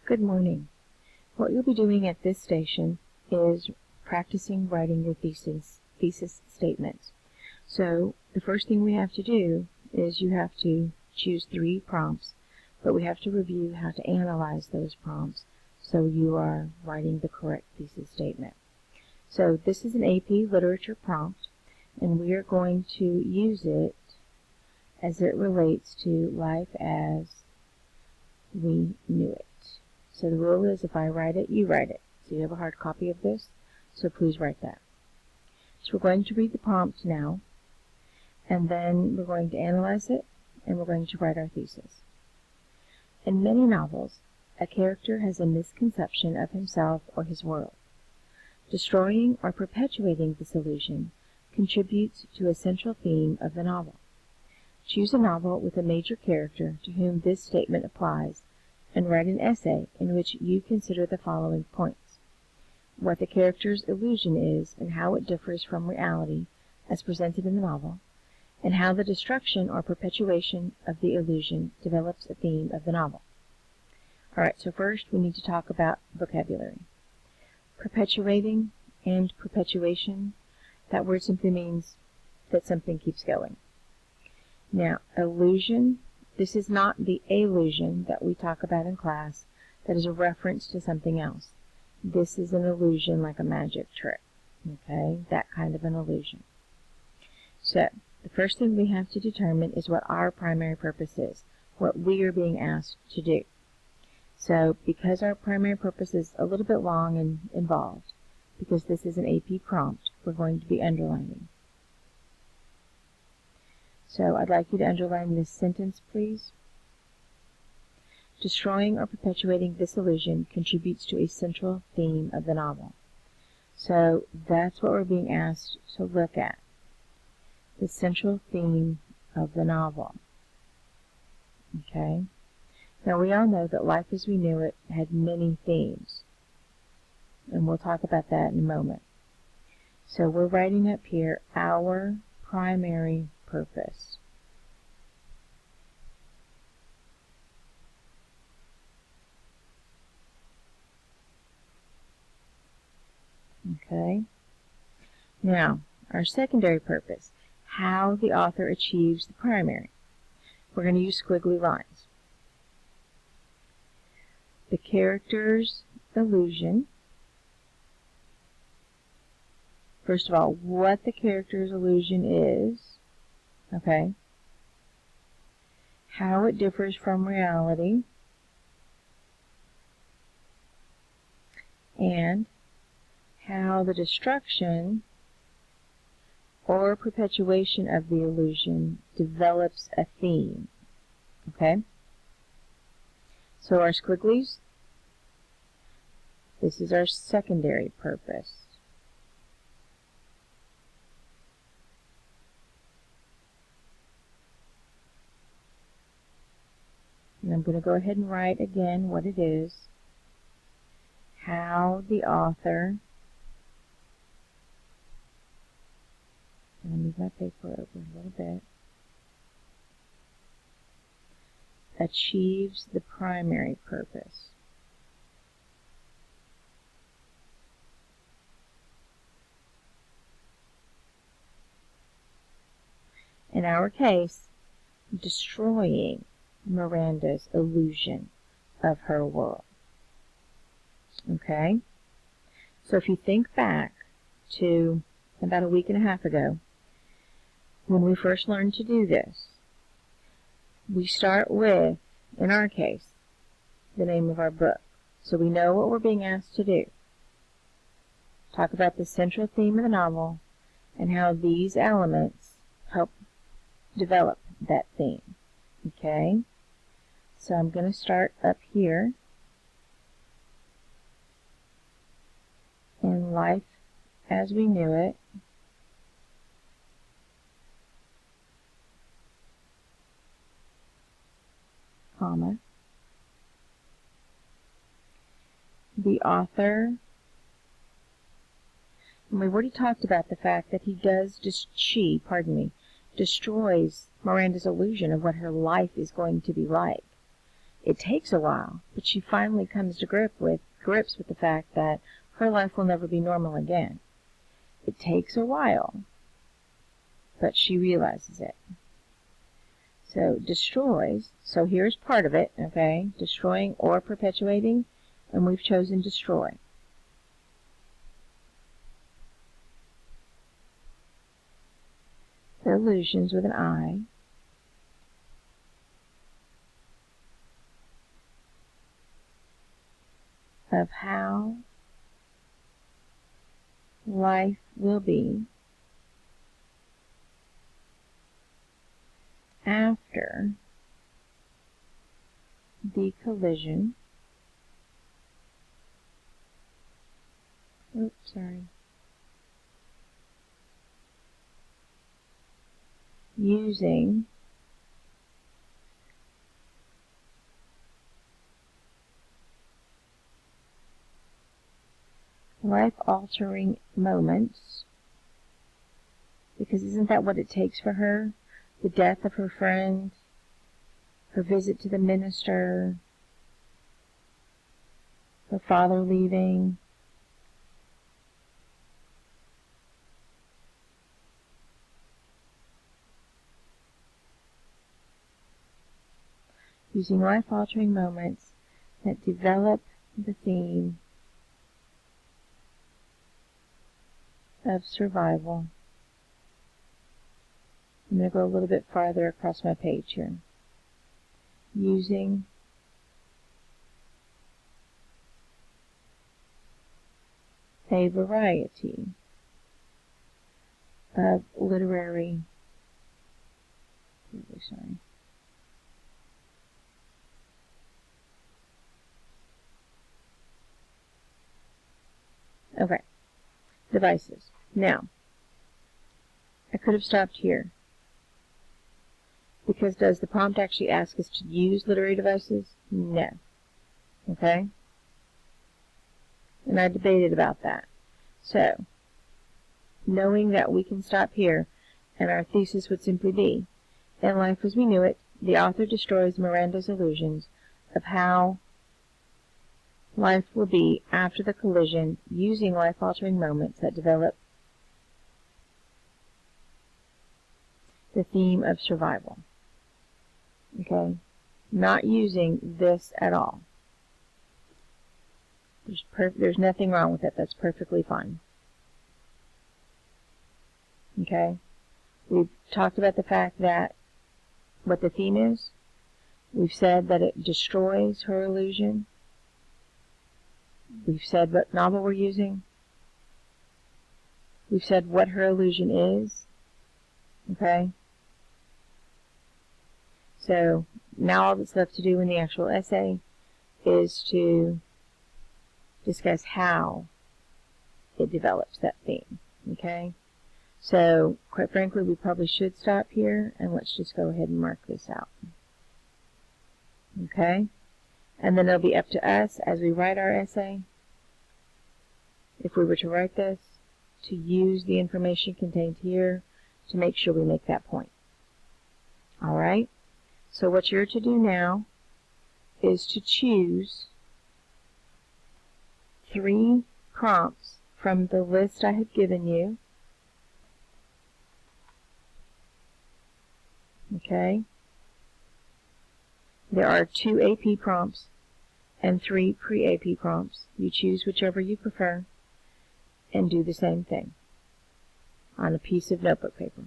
Good morning. What you'll be doing at this station is practicing writing your thesis statements. So the first thing we have to do is you have to choose 3 prompts, but we have to review how to analyze those prompts so you are writing the correct thesis statement. So this is an AP literature prompt, and we are going to use it as it relates to life as we knew it. So the rule is if I write it, you write it. So you have a hard copy of this, so please write that. So we're going to read the prompt now, and then we're going to analyze it, and we're going to write our thesis. In many novels, a character has a misconception of himself or his world. Destroying or perpetuating this illusion contributes to a central theme of the novel. Choose a novel with a major character to whom this statement applies, and write an essay in which you consider the following points: what the character's illusion is and how it differs from reality as presented in the novel, and how the destruction or perpetuation of the illusion develops a theme of the novel. Alright, so first we need to talk about vocabulary. Perpetuating and perpetuation, that word simply means that something keeps going. Now, illusion, this is not the illusion that we talk about in class that is a reference to something else. This is an illusion like a magic trick, okay? That kind of an illusion. So, the first thing we have to determine is what our primary purpose is, what we are being asked to do. So, because our primary purpose is a little bit long and involved, because this is an AP prompt, we're going to be underlining. So I'd like you to underline this sentence, please. Destroying or perpetuating this illusion contributes to a central theme of the novel. So that's what we're being asked to look at, the central theme of the novel. Okay? Now we all know that Life as We Knew It had many themes, and we'll talk about that in a moment. So we're writing up here our primary purpose. Okay. Now, our secondary purpose, how the author achieves the primary. We're going to use squiggly lines. The character's illusion. First of all, what the character's illusion is. Okay. How it differs from reality. And how the destruction or perpetuation of the illusion develops a theme. Okay? So our squigglies, this is our secondary purpose. And I'm going to go ahead and write again what it is. How the author, I'm going to move my paper over a little bit, achieves the primary purpose. In our case, destroying Miranda's illusion of her world. Okay? So if you think back to about a week and a half ago, when we first learned to do this, we start with, in our case, the name of our book. So we know what we're being asked to do. Talk about the central theme of the novel and how these elements help develop that theme. Okay? So I'm going to start up here in Life as We Knew It. Comma. The author, and we've already talked about the fact that she destroys Miranda's illusion of what her life is going to be like. It takes a while, but she finally comes to grips with the fact that her life will never be normal again. It takes a while, but she realizes it. So destroys, so here's part of it, okay? Destroying or perpetuating, and we've chosen destroy. The illusions with an I. Of how life will be after the collision. Oops, sorry. Using life-altering moments, because isn't that what it takes for her? The death of her friend, her visit to the minister, her father leaving. Using life-altering moments that develop the theme of survival. I'm going to go a little bit farther across my page here. Using a variety of literary, okay, devices. Now, I could have stopped here, because does the prompt actually ask us to use literary devices? No. Okay? And I debated about that. So, knowing that we can stop here, and our thesis would simply be, in life as we knew it, the author destroys Miranda's illusions of how life will be after the collision, using life-altering moments that develop the theme of survival. Okay? Not using this at all. There's nothing wrong with it. That's perfectly fine. Okay? We've talked about the fact that what the theme is. We've said that it destroys her illusion. We've said what novel we're using. We've said what her illusion is. Okay? So now all that's left to do in the actual essay is to discuss how it develops that theme. Okay? So, quite frankly, we probably should stop here, and let's just go ahead and mark this out. Okay? And then it'll be up to us as we write our essay, if we were to write this, to use the information contained here to make sure we make that point. Alright? So what you're to do now is to choose 3 prompts from the list I have given you. Okay? There are 2 AP prompts and 3 pre-AP prompts. You choose whichever you prefer and do the same thing on a piece of notebook paper.